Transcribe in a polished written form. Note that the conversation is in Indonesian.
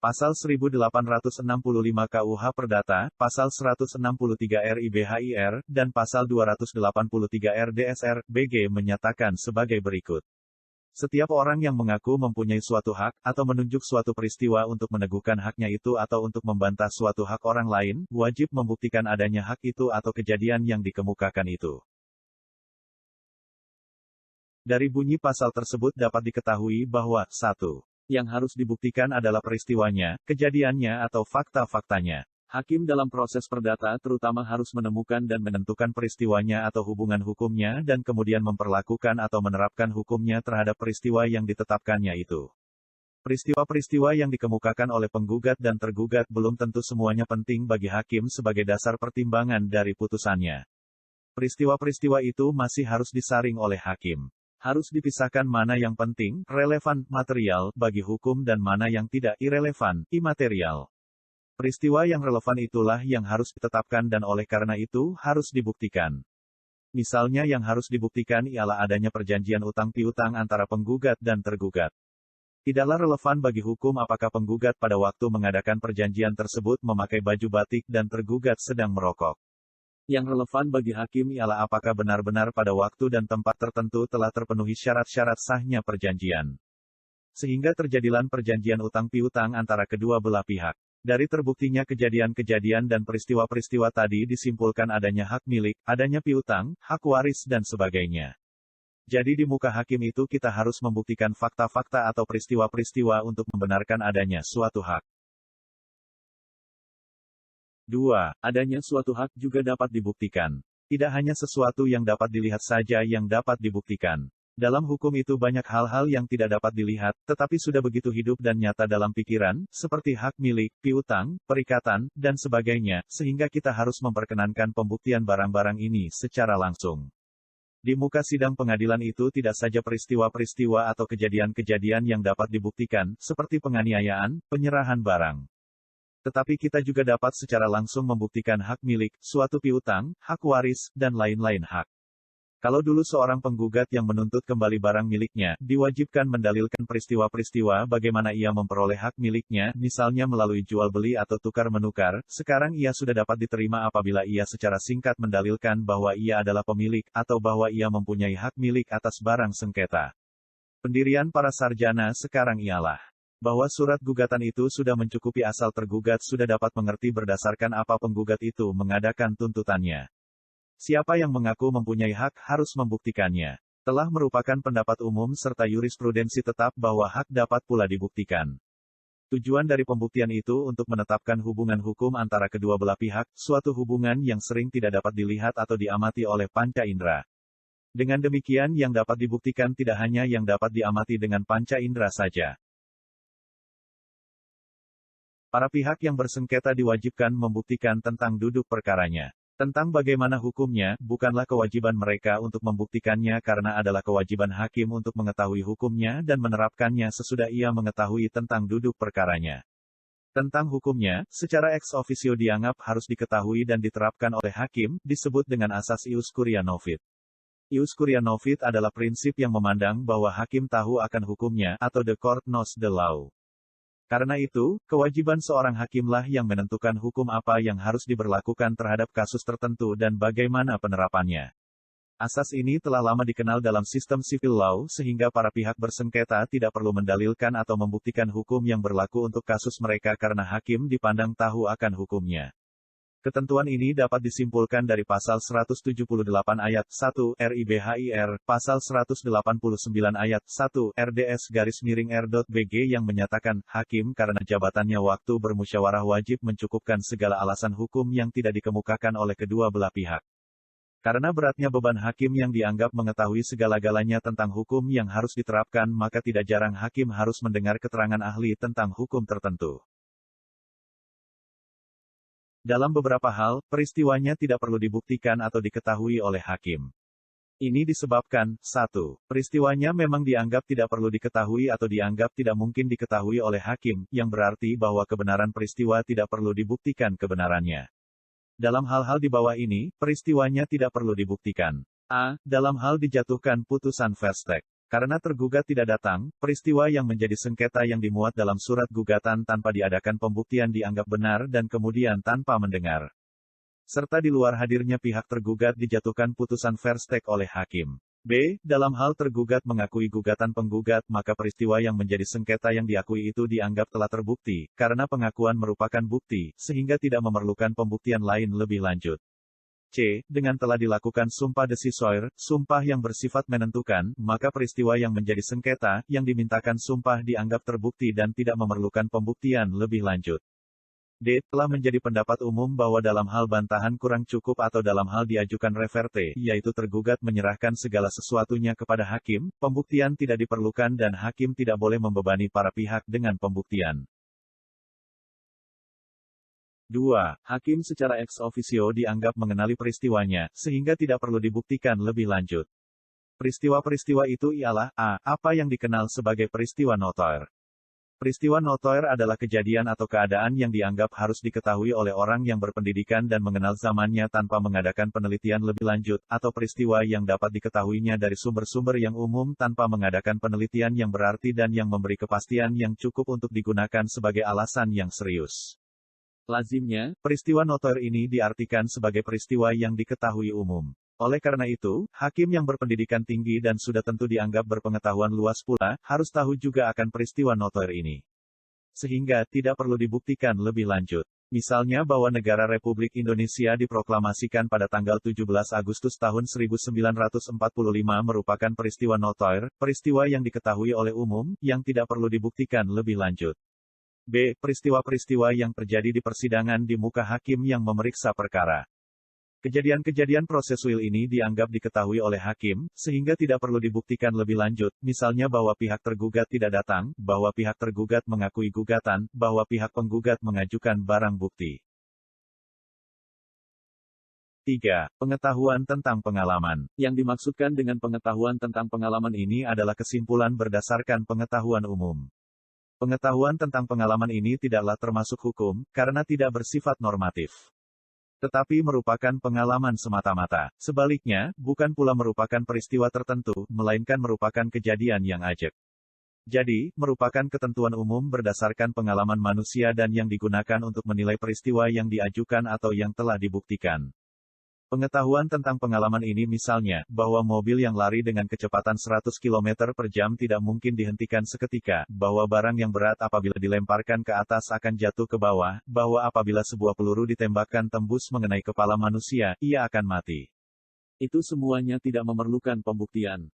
Pasal 1865 KUH Perdata, Pasal 163 RIBHIR, dan Pasal 283 RDSR, BG menyatakan sebagai berikut. Setiap orang yang mengaku mempunyai suatu hak, atau menunjuk suatu peristiwa untuk meneguhkan haknya itu atau untuk membantah suatu hak orang lain, wajib membuktikan adanya hak itu atau kejadian yang dikemukakan itu. Dari bunyi pasal tersebut dapat diketahui bahwa, 1. Yang harus dibuktikan adalah peristiwanya, kejadiannya atau fakta-faktanya. Hakim dalam proses perdata terutama harus menemukan dan menentukan peristiwanya atau hubungan hukumnya dan kemudian memperlakukan atau menerapkan hukumnya terhadap peristiwa yang ditetapkannya itu. Peristiwa-peristiwa yang dikemukakan oleh penggugat dan tergugat belum tentu semuanya penting bagi hakim sebagai dasar pertimbangan dari putusannya. Peristiwa-peristiwa itu masih harus disaring oleh hakim. Harus dipisahkan mana yang penting, relevan, material, bagi hukum dan mana yang tidak, irrelevan, imaterial. Peristiwa yang relevan itulah yang harus ditetapkan dan oleh karena itu, harus dibuktikan. Misalnya yang harus dibuktikan ialah adanya perjanjian utang piutang antara penggugat dan tergugat. Tidaklah relevan bagi hukum apakah penggugat pada waktu mengadakan perjanjian tersebut memakai baju batik dan tergugat sedang merokok. Yang relevan bagi hakim ialah apakah benar-benar pada waktu dan tempat tertentu telah terpenuhi syarat-syarat sahnya perjanjian. Sehingga terjadilah perjanjian utang piutang antara kedua belah pihak. Dari terbuktinya kejadian-kejadian dan peristiwa-peristiwa tadi disimpulkan adanya hak milik, adanya piutang, hak waris dan sebagainya. Jadi di muka hakim itu kita harus membuktikan fakta-fakta atau peristiwa-peristiwa untuk membenarkan adanya suatu hak. 2. Adanya suatu hak juga dapat dibuktikan. Tidak hanya sesuatu yang dapat dilihat saja yang dapat dibuktikan. Dalam hukum itu banyak hal-hal yang tidak dapat dilihat, tetapi sudah begitu hidup dan nyata dalam pikiran, seperti hak milik, piutang, perikatan, dan sebagainya, sehingga kita harus memperkenankan pembuktian barang-barang ini secara langsung. Di muka sidang pengadilan itu tidak saja peristiwa-peristiwa atau kejadian-kejadian yang dapat dibuktikan, seperti penganiayaan, penyerahan barang. Tetapi kita juga dapat secara langsung membuktikan hak milik, suatu piutang, hak waris, dan lain-lain hak. Kalau dulu seorang penggugat yang menuntut kembali barang miliknya, diwajibkan mendalilkan peristiwa-peristiwa bagaimana ia memperoleh hak miliknya, misalnya melalui jual beli atau tukar-menukar, sekarang ia sudah dapat diterima apabila ia secara singkat mendalilkan bahwa ia adalah pemilik, atau bahwa ia mempunyai hak milik atas barang sengketa. Pendirian para sarjana sekarang ialah bahwa surat gugatan itu sudah mencukupi asal tergugat sudah dapat mengerti berdasarkan apa penggugat itu mengadakan tuntutannya. Siapa yang mengaku mempunyai hak harus membuktikannya. Telah merupakan pendapat umum serta jurisprudensi tetap bahwa hak dapat pula dibuktikan. Tujuan dari pembuktian itu untuk menetapkan hubungan hukum antara kedua belah pihak, suatu hubungan yang sering tidak dapat dilihat atau diamati oleh panca indera. Dengan demikian yang dapat dibuktikan tidak hanya yang dapat diamati dengan panca indera saja. Para pihak yang bersengketa diwajibkan membuktikan tentang duduk perkaranya. Tentang bagaimana hukumnya, bukanlah kewajiban mereka untuk membuktikannya karena adalah kewajiban hakim untuk mengetahui hukumnya dan menerapkannya sesudah ia mengetahui tentang duduk perkaranya. Tentang hukumnya, secara ex officio dianggap harus diketahui dan diterapkan oleh hakim, disebut dengan asas ius curia novit. Ius curia novit adalah prinsip yang memandang bahwa hakim tahu akan hukumnya, atau the court knows the law. Karena itu, kewajiban seorang hakimlah yang menentukan hukum apa yang harus diberlakukan terhadap kasus tertentu dan bagaimana penerapannya. Asas ini telah lama dikenal dalam sistem civil law sehingga para pihak bersengketa tidak perlu mendalilkan atau membuktikan hukum yang berlaku untuk kasus mereka karena hakim dipandang tahu akan hukumnya. Ketentuan ini dapat disimpulkan dari Pasal 178 Ayat 1 RIBHIR, Pasal 189 Ayat 1 RDS-R.BG yang menyatakan, hakim karena jabatannya waktu bermusyawarah wajib mencukupkan segala alasan hukum yang tidak dikemukakan oleh kedua belah pihak. Karena beratnya beban hakim yang dianggap mengetahui segala-galanya tentang hukum yang harus diterapkan maka tidak jarang hakim harus mendengar keterangan ahli tentang hukum tertentu. Dalam beberapa hal, peristiwanya tidak perlu dibuktikan atau diketahui oleh hakim. Ini disebabkan, 1. Peristiwanya memang dianggap tidak perlu diketahui atau dianggap tidak mungkin diketahui oleh hakim, yang berarti bahwa kebenaran peristiwa tidak perlu dibuktikan kebenarannya. Dalam hal-hal di bawah ini, peristiwanya tidak perlu dibuktikan. A. Dalam hal dijatuhkan putusan Versteeg. Karena tergugat tidak datang, peristiwa yang menjadi sengketa yang dimuat dalam surat gugatan tanpa diadakan pembuktian dianggap benar dan kemudian tanpa mendengar. Serta di luar hadirnya pihak tergugat dijatuhkan putusan verstek oleh hakim. B. Dalam hal tergugat mengakui gugatan penggugat, maka peristiwa yang menjadi sengketa yang diakui itu dianggap telah terbukti, karena pengakuan merupakan bukti, sehingga tidak memerlukan pembuktian lain lebih lanjut. C. Dengan telah dilakukan sumpah decisor, sumpah yang bersifat menentukan, maka peristiwa yang menjadi sengketa, yang dimintakan sumpah dianggap terbukti dan tidak memerlukan pembuktian lebih lanjut. D. Telah menjadi pendapat umum bahwa dalam hal bantahan kurang cukup atau dalam hal diajukan reverte, yaitu tergugat menyerahkan segala sesuatunya kepada hakim, pembuktian tidak diperlukan dan hakim tidak boleh membebani para pihak dengan pembuktian. 2. Hakim secara ex officio dianggap mengenali peristiwanya, sehingga tidak perlu dibuktikan lebih lanjut. Peristiwa-peristiwa itu ialah a. Apa yang dikenal sebagai peristiwa notoir. Peristiwa notoir adalah kejadian atau keadaan yang dianggap harus diketahui oleh orang yang berpendidikan dan mengenal zamannya tanpa mengadakan penelitian lebih lanjut, atau peristiwa yang dapat diketahuinya dari sumber-sumber yang umum tanpa mengadakan penelitian yang berarti dan yang memberi kepastian yang cukup untuk digunakan sebagai alasan yang serius. Lazimnya, peristiwa notoir ini diartikan sebagai peristiwa yang diketahui umum. Oleh karena itu, hakim yang berpendidikan tinggi dan sudah tentu dianggap berpengetahuan luas pula, harus tahu juga akan peristiwa notoir ini. Sehingga, tidak perlu dibuktikan lebih lanjut. Misalnya bahwa negara Republik Indonesia diproklamasikan pada tanggal 17 Agustus tahun 1945 merupakan peristiwa notoir, peristiwa yang diketahui oleh umum, yang tidak perlu dibuktikan lebih lanjut. B. Peristiwa-peristiwa yang terjadi di persidangan di muka hakim yang memeriksa perkara. Kejadian-kejadian prosesuil ini dianggap diketahui oleh hakim, sehingga tidak perlu dibuktikan lebih lanjut, misalnya bahwa pihak tergugat tidak datang, bahwa pihak tergugat mengakui gugatan, bahwa pihak penggugat mengajukan barang bukti. 3. Pengetahuan tentang pengalaman. Yang dimaksudkan dengan pengetahuan tentang pengalaman ini adalah kesimpulan berdasarkan pengetahuan umum. Pengetahuan tentang pengalaman ini tidaklah termasuk hukum, karena tidak bersifat normatif. Tetapi merupakan pengalaman semata-mata. Sebaliknya, bukan pula merupakan peristiwa tertentu, melainkan merupakan kejadian yang ajeg. Jadi, merupakan ketentuan umum berdasarkan pengalaman manusia dan yang digunakan untuk menilai peristiwa yang diajukan atau yang telah dibuktikan. Pengetahuan tentang pengalaman ini misalnya, bahwa mobil yang lari dengan kecepatan 100 km per jam tidak mungkin dihentikan seketika, bahwa barang yang berat apabila dilemparkan ke atas akan jatuh ke bawah, bahwa apabila sebuah peluru ditembakkan tembus mengenai kepala manusia, ia akan mati. Itu semuanya tidak memerlukan pembuktian.